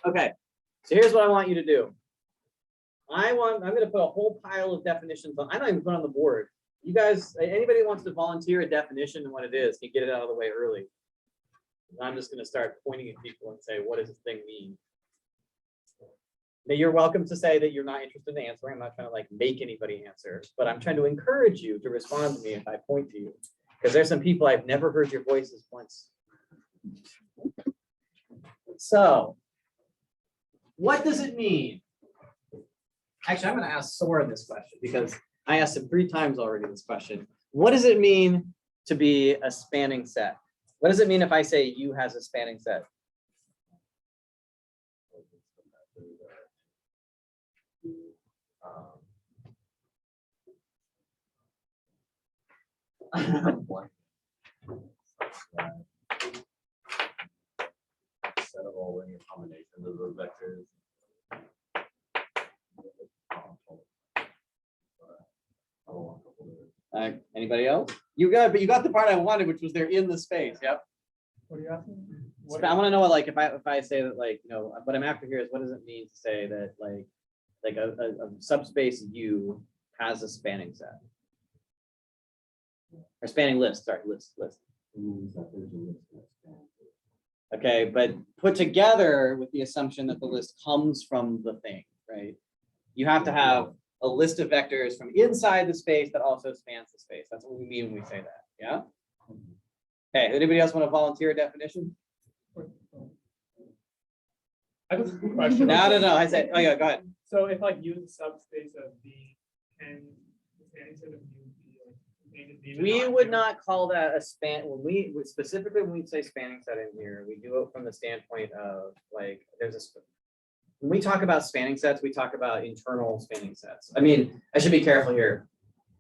Okay, so here's what I want you to do. I'm going to put a whole pile of definitions on. I'm not even put on the board. You guys, anybody wants to volunteer a definition and what it is, can get it out of the way early. I'm just going to start pointing at people and say, what does this thing mean? Now, you're welcome to say that you're not interested in answering. I'm not trying to like make anybody answer, but I'm trying to encourage you to respond to me if I point to you, because there's some people I've never heard your voices once. So, what does it mean? Actually, I'm going to ask Sora this question because I asked him 3 times already this question. What does it mean to be a spanning set? What does it mean if I say U has a spanning set? Set of all linear combinations of those vectors. Anybody else? You got, but you got the part I wanted, which was they're in the space. Yep. What are you asking? I want to know, like, if I say that, like, you know, what I'm after here is what does it mean to say that, like a subspace U has a spanning set or spanning list? Sorry, list. Okay, but put together with the assumption that the list comes from the thing, right? You have to have a list of vectors from inside the space that also spans the space. That's what we mean when we say that, yeah? Okay, anybody else want to volunteer a definition? I have a question. No. I said, oh yeah, go ahead. So if like U is a subspace of V, can the spanning set of U be like, We would not call that a span. When we specifically when we say spanning set in here, we do it from the standpoint of like there's a. When we talk about spanning sets, we talk about internal spanning sets. I mean, I should be careful here.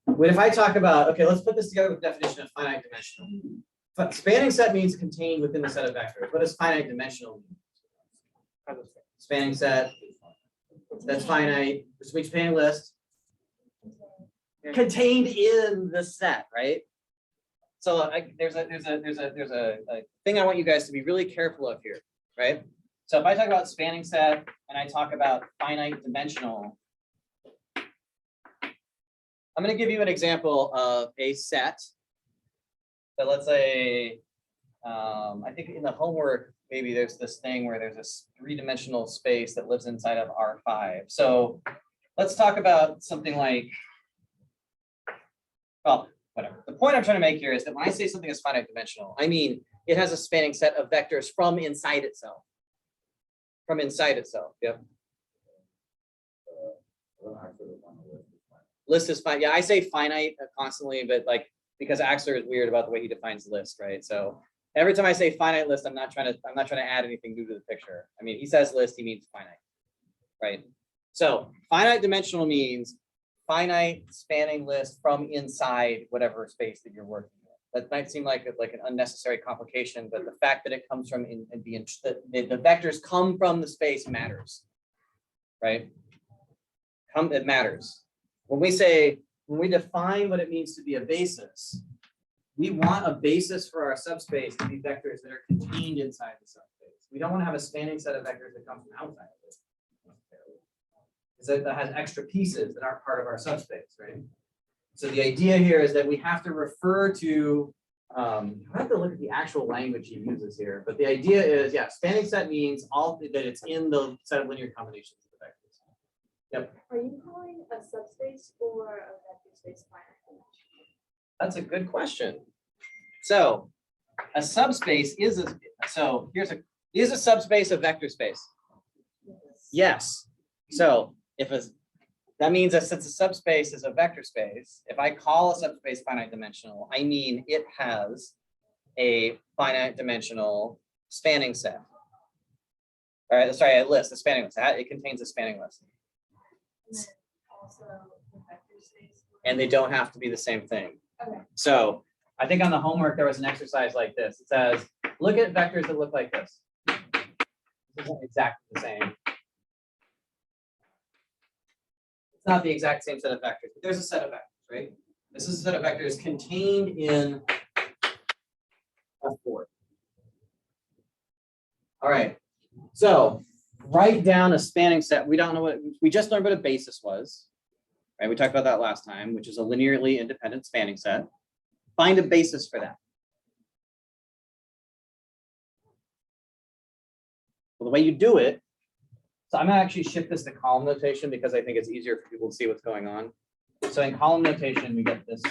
When if I talk about, okay, let's put this together with the definition of finite dimensional. But spanning set means contained within the set of vectors. What does finite dimensional mean? Spanning set that's finite, which means spanning list contained in the set, right? So there's a thing I want you guys to be really careful of here, right? So if I talk about spanning set and I talk about finite dimensional, I'm going to give you an example of a set. So let's say, I think in the homework, maybe there's this thing where there's a 3-dimensional space that lives inside of R5. So let's talk about something like, well, whatever. The point I'm trying to make here is that when I say something is finite dimensional, I mean it has a spanning set of vectors from inside itself. From inside itself, yep. List is fine. Yeah, I say finite constantly, but like because Axler is weird about the way he defines list, right? So every time I say finite list, I'm not trying to add anything new to the picture. I mean, he says list, he means finite, right? So finite dimensional means finite spanning list from inside whatever space that you're working with. That might seem like an unnecessary complication, but the fact that it comes from the vectors come from the space matters, right? It matters. When we define what it means to be a basis, we want a basis for our subspace to be vectors that are contained inside the subspace. We don't want to have a spanning set of vectors that come from outside of it. Because that has extra pieces that aren't part of our subspace, right? So the idea here is that we have to refer to, I have to look at the actual language he uses here, but the idea is, yeah, spanning set means that it's in the set of linear combinations of the vectors. Yep. Are you calling a subspace or a vector space finite? That's a good question. So a subspace is a subspace of vector space. Yes. So that means that since a subspace is a vector space, if I call a subspace finite dimensional, I mean it has a finite dimensional spanning set. All right, sorry, a list, a spanning list. It contains a spanning list. And then also the vector space. And they don't have to be the same thing. Okay. So I think on the homework, there was an exercise like this. It says, look at vectors that look like this. This isn't exactly the same. It's not the exact same set of vectors, but there's a set of vectors, right? This is a set of vectors contained in F4. All right. So write down a spanning set. We don't know what, we just learned what a basis was, right? We talked about that last time, which is a linearly independent spanning set. Find a basis for that. Well, the way you do it, so I'm gonna actually shift this to column notation because I think it's easier for people to see what's going on. So in column notation, we get this.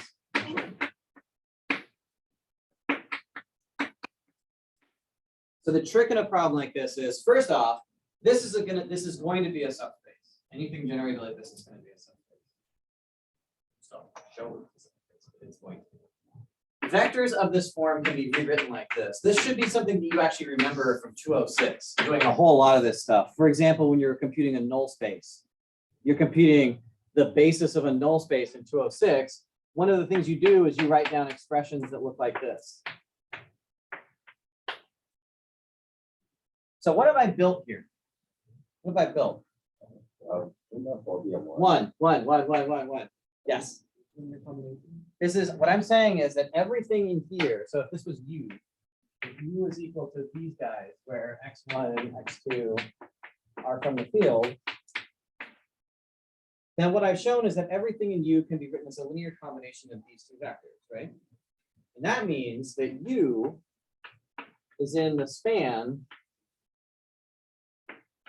So the trick in a problem like this is, first off, this is going to be a subspace. Anything generated like this is going to be a subspace. So show it's going to be. Vectors of this form can be rewritten like this. This should be something that you actually remember from 206, doing a whole lot of this stuff. For example, when you're computing a null space, you're computing the basis of a null space in 206. One of the things you do is you write down expressions that look like this. So what have I built here? What have I built? One. Yes. This is what I'm saying is that everything in here, so if this was U, if U is equal to these guys, where x1 and x2 are from the field, then what I've shown is that everything in U can be written as a linear combination of these two vectors, right? And that means that U is in the span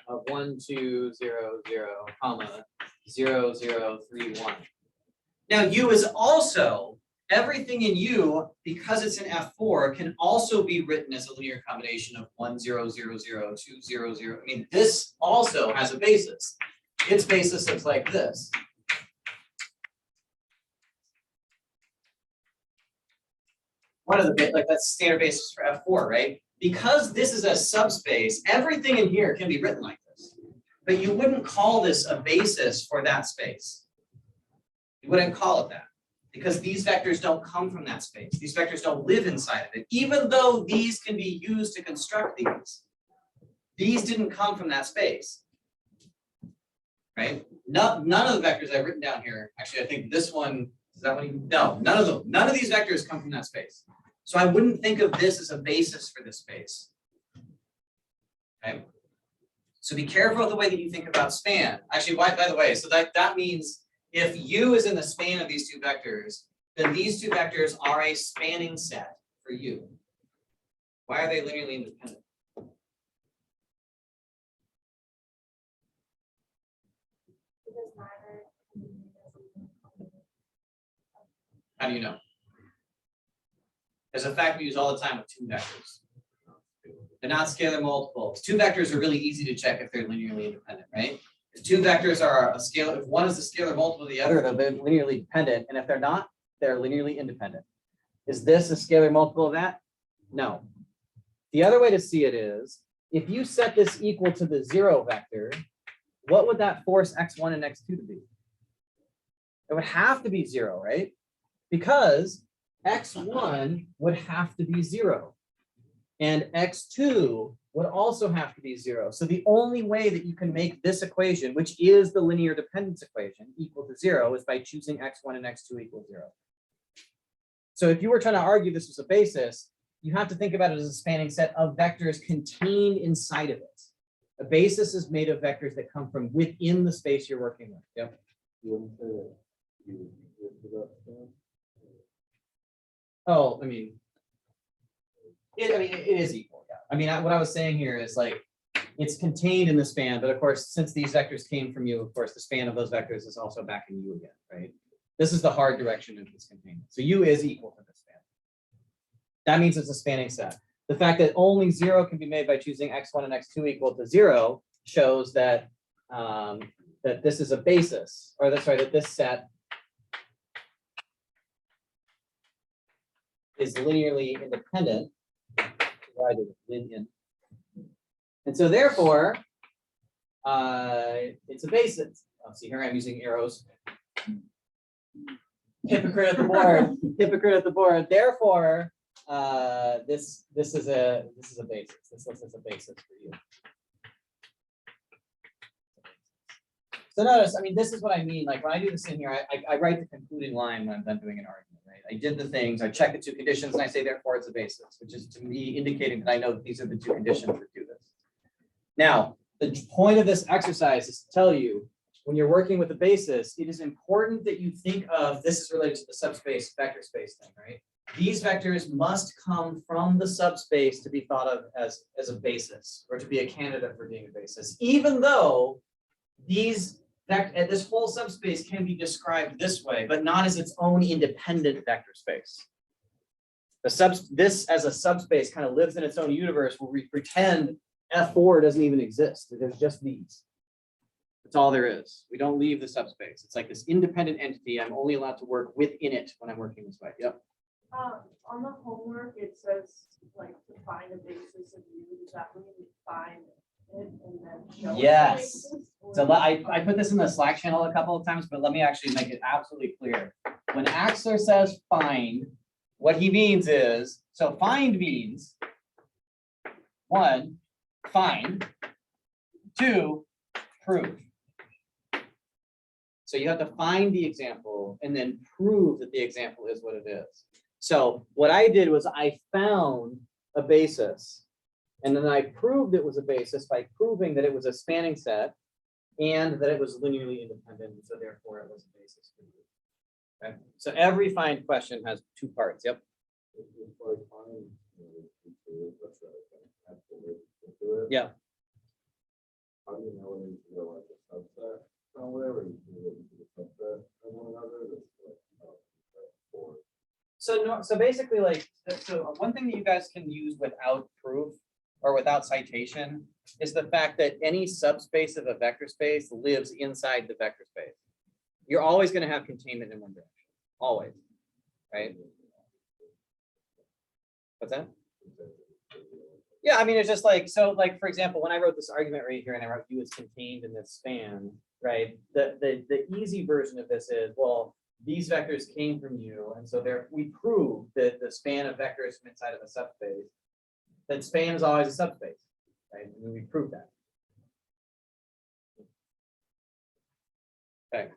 of 1, 2, 0, 0, comma, 0, 0, 3, 1. Now, U is also, everything in U, because it's in F4, can also be written as a linear combination of 1, 0, 0, 0, 2, 0, 0. I mean, this also has a basis. Its basis looks like this. One of the, like that's standard basis for F4, right? Because this is a subspace, everything in here can be written like this. But you wouldn't call this a basis for that space. You wouldn't call it that because these vectors don't come from that space. These vectors don't live inside of it, even though these can be used to construct these. These didn't come from that space, right? None of the vectors I've written down here, actually, I think this one, is that one? No, none of them. None of these vectors come from that space. So I wouldn't think of this as a basis for this space. Okay. So be careful with the way that you think about span. Actually, by the way, so that means if U is in the span of these two vectors, then these two vectors are a spanning set for U. Why are they linearly independent? Because neither. How do you know? There's a fact we use all the time with two vectors. They're not scalar multiples. Two vectors are really easy to check if they're linearly independent, right? If two vectors are a scalar, if one is a scalar multiple of the other, they're linearly dependent. And if they're not, they're linearly independent. Is this a scalar multiple of that? No. The other way to see it is, if you set this equal to the 0 vector, what would that force x1 and x2 to be? It would have to be 0, right? Because x1 would have to be 0. And x2 would also have to be 0. So the only way that you can make this equation, which is the linear dependence equation, equal to 0 is by choosing x1 and x2 equal 0. So if you were trying to argue this was a basis, you have to think about it as a spanning set of vectors contained inside of it. A basis is made of vectors that come from within the space you're working with. Yep. Oh, I mean, it is equal. Yeah. I mean, what I was saying here is like, it's contained in the span, but of course, since these vectors came from you, of course, the span of those vectors is also back in U again, right? This is the hard direction of this containment. So U is equal to the span. That means it's a spanning set. The fact that only 0 can be made by choosing x1 and x2 equal to 0 shows that that this is a basis, or that's right, that this set is linearly independent. And so therefore, it's a basis. Oh, see here I'm using arrows. Hypocrite at the board. Hypocrite at the board. Therefore, this is a basis. This looks as a basis for you. So notice, I mean, this is what I mean. Like when I do this in here, I write the concluding line when I'm done doing an argument, right? I did the things, I check the two conditions, and I say, therefore, it's a basis, which is to me indicating that I know that these are the two conditions that do this. Now, The point of this exercise is to tell you, when you're working with a basis, it is important that you think of, this is related to the subspace vector space thing, right? These vectors must come from the subspace to be thought of as a basis, or to be a candidate for being a basis, even though this whole subspace can be described this way, but not as its own independent vector space. This as a subspace kind of lives in its own universe where we pretend F4 doesn't even exist. There's just these. That's all there is. We don't leave the subspace. It's like this independent entity. I'm only allowed to work within it when I'm working this way. Yep. On the homework, it says like to find a basis of U. Does that mean find it and then show it Yes. the basis, or- So I put this in the Slack channel a couple of times, but let me actually make it absolutely clear. When Axler says find, what he means is, so find means 1, find, 2, prove. So you have to find the example and then prove that the example is what it is. So what I did was I found a basis, and then I proved it was a basis by proving that it was a spanning set and that it was linearly independent, and so therefore it was a basis for you. Okay, so every find question has 2 parts. Yep. Yeah. How do you know when you go like a subset somewhere, or you can go into the subset of one another? So basically, like, so one thing that you guys can use without proof or without citation is the fact that any subspace of a vector space lives inside the vector space. You're always going to have containment in one direction, always, right? What's that? Yeah, I mean, it's just like, so like, for example, when I wrote this argument right here and I wrote U is contained in this span, right? The easy version of this is, well, these vectors came from U, and so there we prove that the span of vectors from inside of a subspace, that span is always a subspace, right? And we prove that. Okay.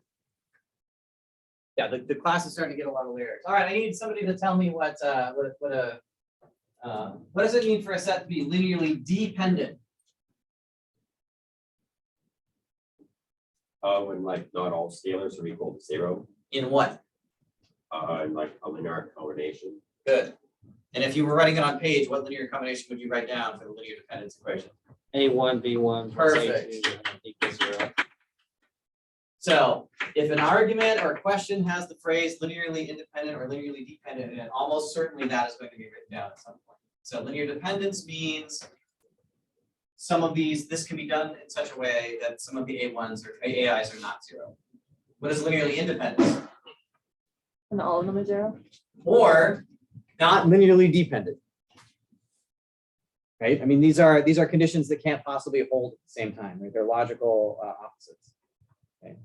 Yeah, the class is starting to get a lot of layers. All right, I need somebody to tell me what does it mean for a set to be linearly dependent? When like not all scalars are equal to 0, In what? in like a linear combination. Good. And if you were writing it on page, what linear combination would you write down for the linear dependence equation? A1, B1. plus Perfect. A2 equals 0. So if an argument or a question has the phrase linearly independent or linearly dependent in it, almost certainly that is going to be written down at some point. So linear dependence means some of these, this can be done in such a way that some of the A1s or AIs are not 0. What is linearly independent? And all of them are 0? Or not linearly dependent. Right? I mean, these are conditions that can't possibly hold at the same time, right? They're logical opposites. Okay.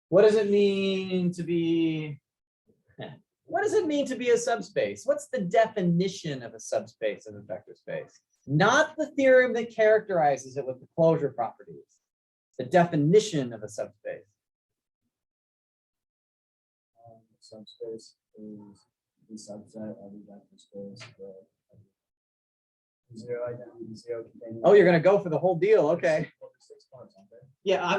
What does it mean to be? What does it mean to be a subspace? What's the definition of a subspace in a vector space? Not the theorem that characterizes it with the closure properties. The definition of a subspace. Subspace is the subset of the vector space. Zero identity, 0 containing. Oh, you're gonna go for the whole deal. Okay. 6 parts, aren't they? Yeah, I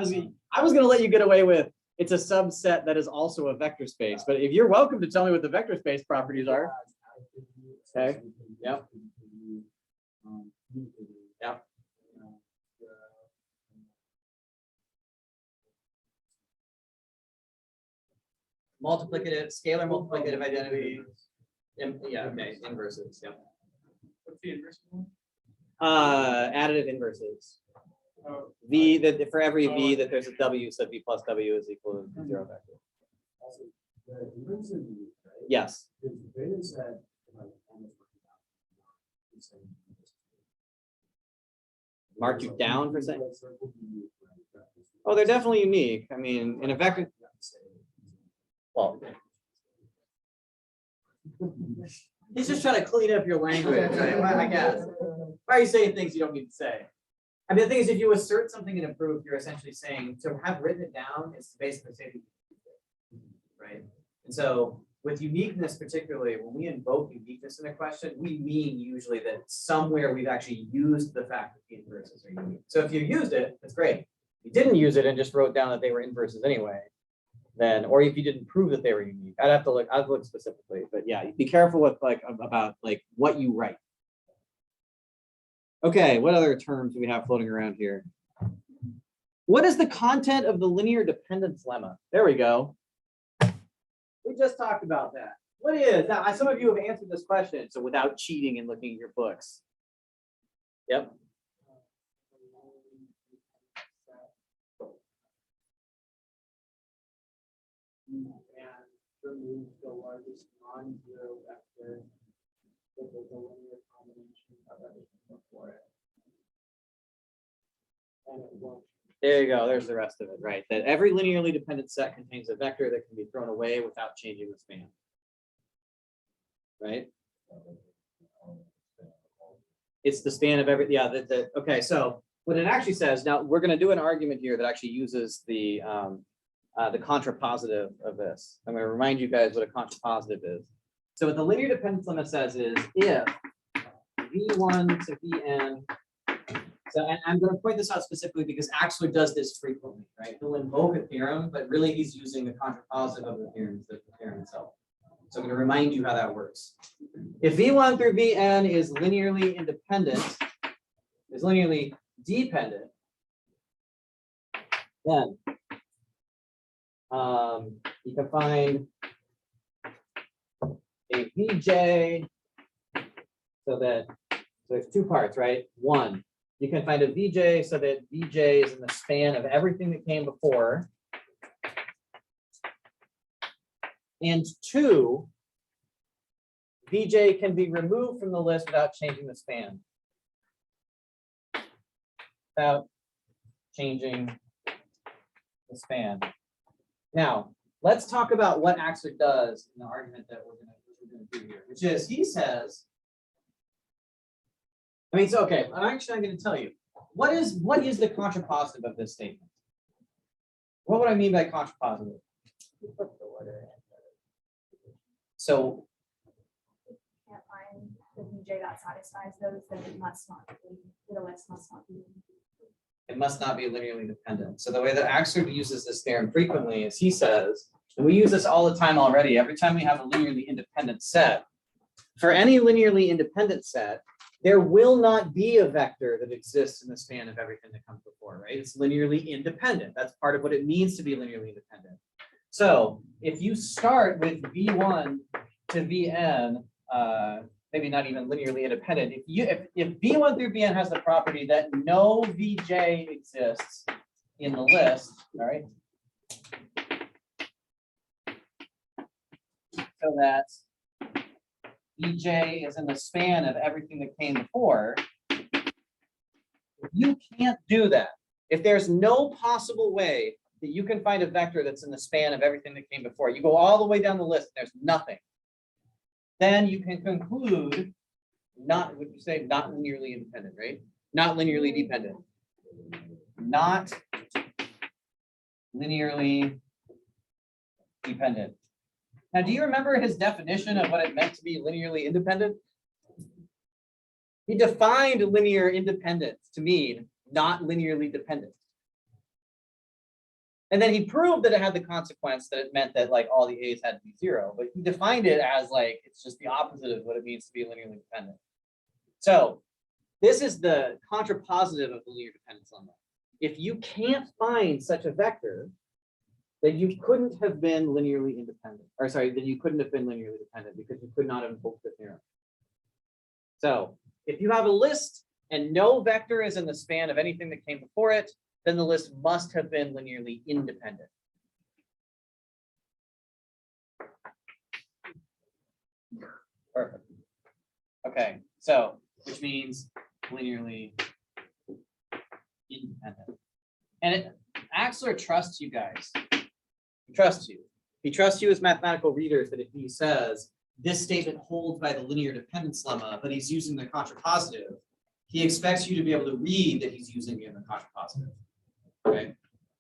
was gonna let you get away with it's a subset that is also a vector space, but if you're welcome to tell me what the vector space properties are. Okay. Yep. Yep. Multiplicative, scalar multiplicative identity. Yeah, okay, inverses, yep. What's the inverse one? Additive inverses. Oh, V that for every V that there's a W, so V plus W is equal to 0 vector. Also, the inverse of U, right? Yes. Is the greater set like almost working out. Mark you down for a second. Oh, they're definitely unique. I mean, in a vector. Well, he's just trying to clean up your language, right? Well, I guess. Why are you saying things you don't need to say? I mean, the thing is, if you assert something in a proof, you're essentially saying to have written it down is to basically say, that you can do it, right? And so with uniqueness particularly, when we invoke uniqueness in a question, we mean usually that somewhere we've actually used the fact that the inverses are unique. So if you used it, that's great. If you didn't use it and just wrote down that they were inverses anyway, then, or if you didn't prove that they were unique, I'd have to look specifically, but yeah, be careful with about what you write. Okay, what other terms do we have floating around here? What is the content of the linear dependence lemma? There we go. We just talked about that. What is now? Some of you have answered this question, so without cheating and looking at your books. Yep. And remove the largest non-zero vector with the linear combination of everything before it. And it won't. There you go. There's the rest of it, right? That every linearly dependent set contains a vector that can be thrown away without changing the span. Right? It's the span of every, yeah. Okay, so what it actually says, now we're going to do an argument here that actually uses the contrapositive of this. I'm going to remind you guys what a contrapositive is. So what the linear dependence lemma says is if v1 to vn. So I'm going to point this out specifically because Axler does this frequently, right? He'll invoke a theorem, but really he's using the contrapositive of the theorem instead of the theorem itself. So I'm going to remind you how that works. If v1 through vn is linearly independent, is linearly dependent, then you can find a vj so there's two parts, right? One, you can find a vj so that vj is in the span of everything that came before. And two, vj can be removed from the list without changing the span. Without changing the span. Now, let's talk about what Axler does in the argument that we're going to do here, which is he says, I mean, so okay, I'm going to tell you what is the contrapositive of this statement. What would I mean by contrapositive? So can't find the VJ that satisfies those, then it must not be, the list must not be. it must not be linearly dependent. So the way that Axler uses this theorem frequently is he says, and we use this all the time already, every time we have a linearly independent set, for any linearly independent set, there will not be a vector that exists in the span of everything that comes before, right? It's linearly independent. That's part of what it means to be linearly independent. So if you start with V1 to Vn, maybe not even linearly independent, if V1 through Vn has the property that no Vj exists in the list, all right? So that Vj is in the span of everything that came before. You can't do that. If there's no possible way that you can find a vector that's in the span of everything that came before, you go all the way down the list, and there's nothing. Then you can conclude not, would you say not linearly independent, right? Not linearly dependent. Not linearly dependent. Now, do you remember his definition of what it meant to be linearly independent? He defined linear independence to mean not linearly dependent. And then he proved that it had the consequence that it meant that like all the A's had to be 0, but he defined it as like, it's just the opposite of what it means to be linearly dependent. So this is the contrapositive of the linear dependence lemma. If you can't find such a vector, then you couldn't have been linearly independent, or sorry, then you couldn't have been linearly dependent because you could not have invoked the theorem. So if you have a list and no vector is in the span of anything that came before it, then the list must have been linearly independent. Perfect. Okay, so which means linearly independent. And Axler trusts you guys. He trusts you. He trusts you as mathematical readers that if he says this statement holds by the linear dependence lemma, but he's using the contrapositive, he expects you to be able to read that he's using it in the contrapositive. Okay.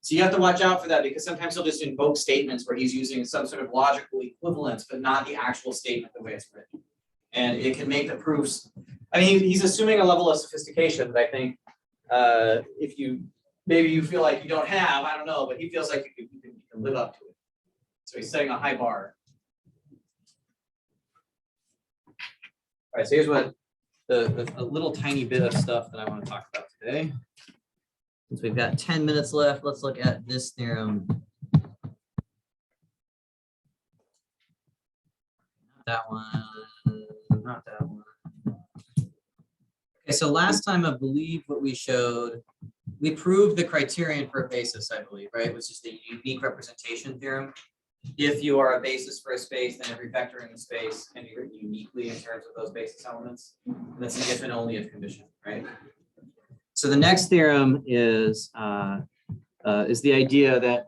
So you have to watch out for that because sometimes he'll just invoke statements where he's using some sort of logical equivalence, but not the actual statement the way it's written. And it can make the proofs, I mean, he's assuming a level of sophistication that I think if you, maybe you feel like you don't have, I don't know, but he feels like you can live up to it. So he's setting a high bar. All right, so here's what a little tiny bit of stuff that I want to talk about today. Since we've got 10 minutes left, let's look at this theorem. Not that one, not that one. Okay, so last time I believe what we showed, we proved the criterion for a basis, I believe, right? Which is the unique representation theorem. If you are a basis for a space, then every vector in the space can be written uniquely in terms of those basis elements. And that's an if and only if condition, right? So the next theorem is the idea that,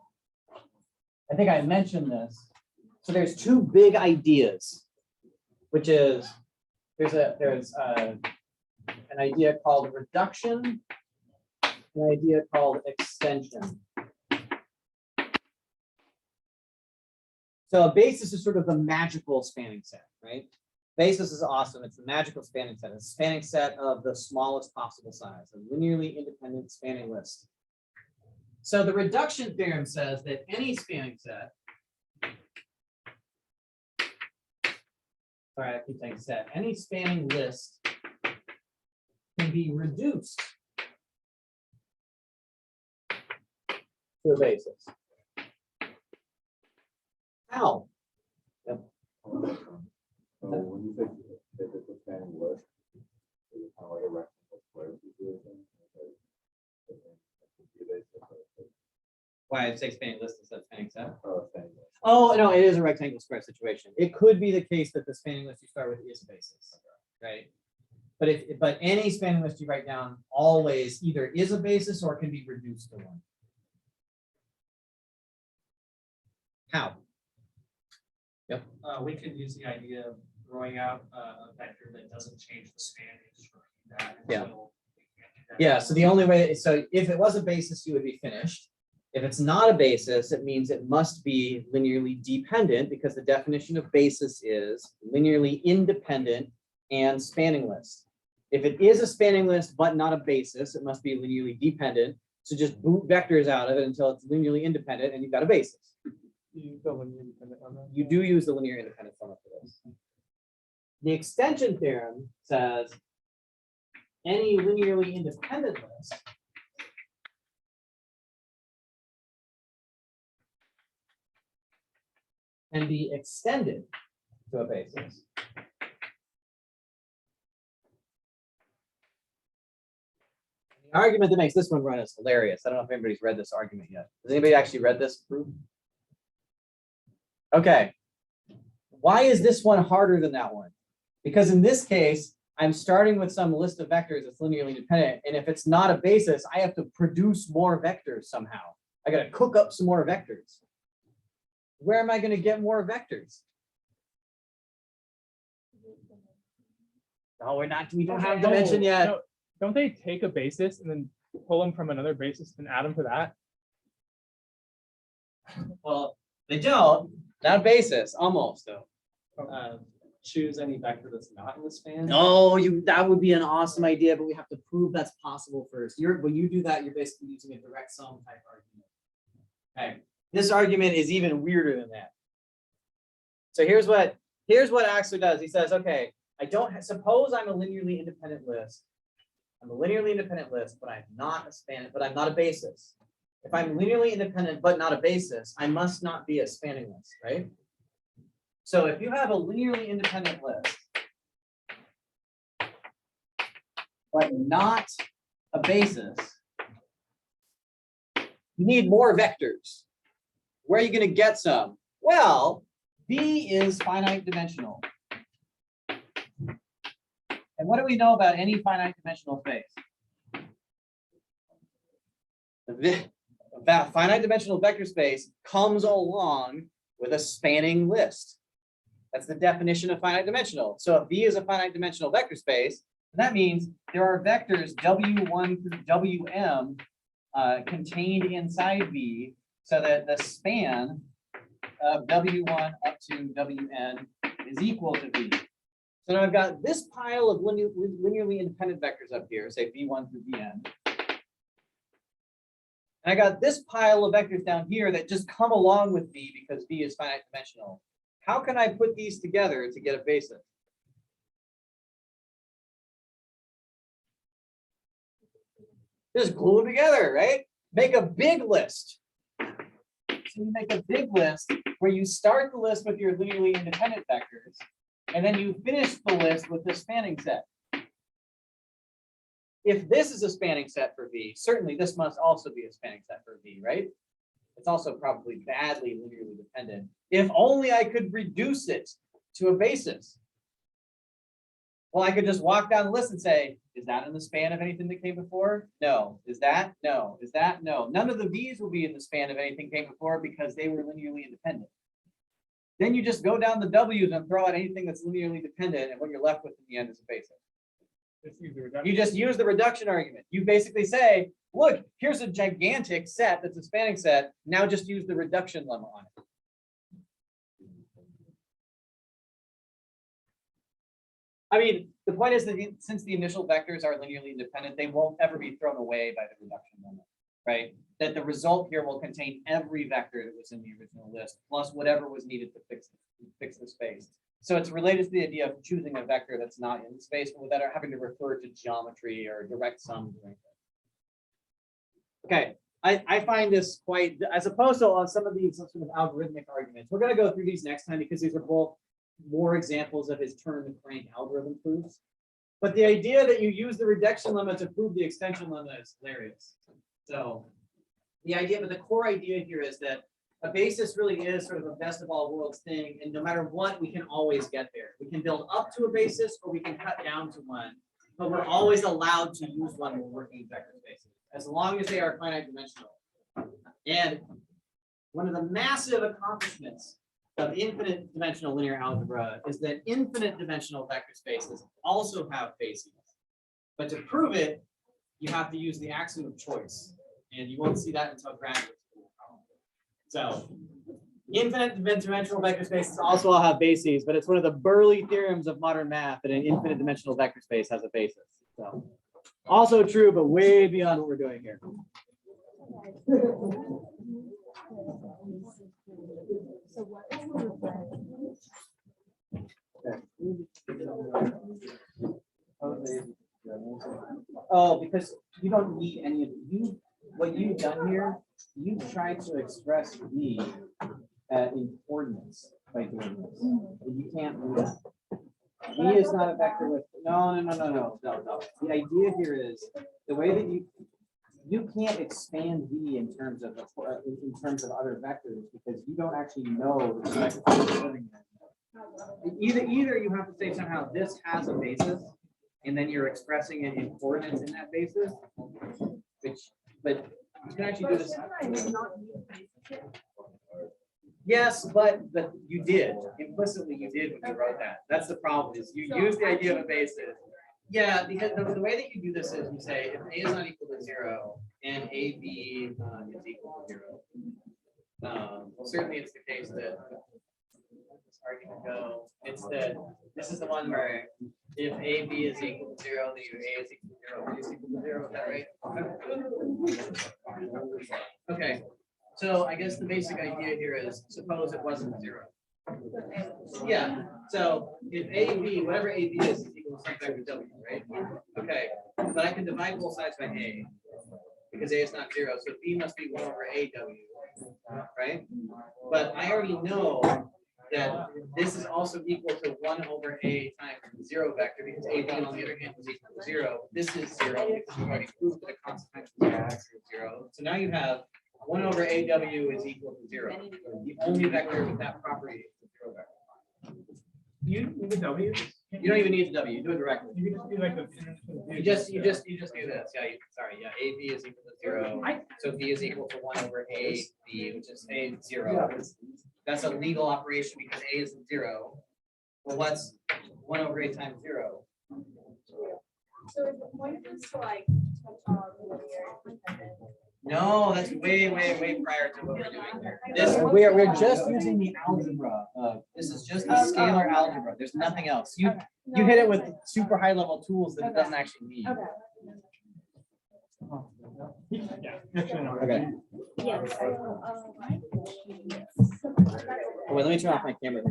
I think I mentioned this. So there's two big ideas, which is there's an idea called reduction, an idea called extension. So a basis is sort of the magical spanning set, right? Basis is awesome. It's the magical spanning set. It's a spanning set of the smallest possible size, a linearly independent spanning list. So the reduction theorem says that any spanning set, sorry, I keep saying set, any spanning list can be reduced to a basis. How? Yep. So when you say if it's a spanning list, is it kind of like a rectangle square situation? Why I say spanning list instead of spanning set? Spanning list. Oh, no, it is a rectangle square situation. It could be the case that the spanning list you start with is a basis, right? But any spanning list you write down always either is a basis or can be reduced to one. How? Yep. We could use the idea of throwing out a vector that doesn't change the span and just repeat that. Yeah. until we can't do that. Yeah, so the only way, so if it was a basis, you would be finished. If it's not a basis, it means it must be linearly dependent because the definition of basis is linearly independent and spanning list. If it is a spanning list but not a basis, it must be linearly dependent. So just boot vectors out of it until it's linearly independent and you've got a basis. You do use the linear independent formula for this. The extension theorem says any linearly independent list can be extended to a basis. The argument that makes this one run is hilarious. I don't know if anybody's read this argument yet. Has anybody actually read this proof? Okay. Why is this one harder than that one? Because in this case, I'm starting with some list of vectors that's linearly independent. And if it's not a basis, I have to produce more vectors somehow. I got to cook up some more vectors. Where am I going to get more vectors? No, we don't have dimension yet. No, don't they take a basis and then pull them from another basis and add them to that? Well, they don't. Not a basis, almost though. Choose any vector that's not in the span. No, that would be an awesome idea, but we have to prove that's possible first. When you do that, you're basically using a direct sum type argument. Okay. This argument is even weirder than that. So here's what Axler does. He says, okay, suppose I'm a linearly independent list. I'm a linearly independent list, but I'm not a spanning, but I'm not a basis. If I'm linearly independent but not a basis, I must not be a spanning list, right? So if you have a linearly independent list, but not a basis, you need more vectors. Where are you going to get some? Well, B is finite dimensional. And what do we know about any finite dimensional space? That finite dimensional vector space comes along with a spanning list. That's the definition of finite dimensional. So if V is a finite dimensional vector space, that means there are vectors W1 through WM contained inside V so that the span of W1 up to Wn is equal to V. So now I've got this pile of linearly independent vectors up here, say V1 through Vn. And I got this pile of vectors down here that just come along with V because V is finite dimensional. How can I put these together to get a basis? Just glue them together, right? Make a big list. So you make a big list where you start the list with your linearly independent vectors, and then you finish the list with the spanning set. If this is a spanning set for V, certainly this must also be a spanning set for V, right? It's also probably badly linearly dependent. If only I could reduce it to a basis. Well, I could just walk down the list and say, is that in the span of anything that came before? No. Is that? No. Is that? No. None of the V's will be in the span of anything came before because they were linearly independent. Then you just go down the W's and throw out anything that's linearly dependent, and what you're left with in the end is a basis. You just use the reduction argument. You basically say, look, here's a gigantic set that's a spanning set. Now just use the reduction lemma on it. I mean, the point is that since the initial vectors are linearly independent, they won't ever be thrown away by the reduction lemma, right? That the result here will contain every vector that was in the original list, plus whatever was needed to fix the space. So it's related to the idea of choosing a vector that's not in the space, but without having to refer to geometry or direct sums or anything. Okay, I find this quite, as opposed to on some of these sort of algorithmic arguments. We're going to go through these next time because these are both more examples of his term and crank algorithm proofs. But the idea that you use the reduction lemma to prove the extension lemma is hilarious. So the idea, but the core idea here is that a basis really is sort of a best of all worlds thing. And no matter what, we can always get there. We can build up to a basis or we can cut down to one, but we're always allowed to use one when we're working in vector spaces, as long as they are finite dimensional. And one of the massive accomplishments of infinite dimensional linear algebra is that infinite dimensional vector spaces also have bases. But to prove it, you have to use the axiom of choice. And you won't see that until graduate school. So infinite dimensional vector spaces also all have bases, but it's one of the burly theorems of modern math that an infinite dimensional vector space has a basis. So also true, but way beyond what we're doing here. So what is Oh, because you don't need any of you. What you've done here, you've tried to express V in coordinates by doing this. You can't do that. V is not a vector with no. The idea here is the way that you can't expand V in terms of other vectors because you don't actually know the vector you're living in. Either you have to say somehow this has a basis, and then you're expressing it in coordinates in that basis, but you can actually do this. Yes, but you did. Implicitly, you did when you wrote that. That's the problem, is you use the idea of a basis. Yeah, because the way that you do this is you say if A is not equal to 0 and AB is equal to 0. Well, certainly it's the case that this argument go. It's that this is the one where if AB is equal to 0, then either A is equal to 0 or B is equal to 0. Is that right? Okay. So I guess the basic idea here is suppose it wasn't 0. Yeah. So if AB, whatever AB is equal to some vector W, right? Okay. But I can divide both sides by A because A is not 0. So B must be 1 over AW, right? But I already know that this is also equal to 1 over A times the 0 vector because AB on the other hand is equal to 0. This is 0 because we've already proved that a constant times is 0. So now you have 1 over AW is equal to 0. The only vector with that property is the 0 vector. You need the W. You don't even need the W. You do it directly. You can just do like the. You just do this. Yeah. Yeah. AB is equal to 0. So B is equal to 1 over AB, which is A 0. That's a legal operation because A is 0. Well, what's 1 over A times 0? So is the point of this to like touch on linear independent No, that's way prior to what we're doing here. This, we're just using the algebra. This is just the scalar algebra. There's nothing else. You hit it with super high level tools that it doesn't actually need. Okay. Okay. Yes. Wait, let me turn off my camera.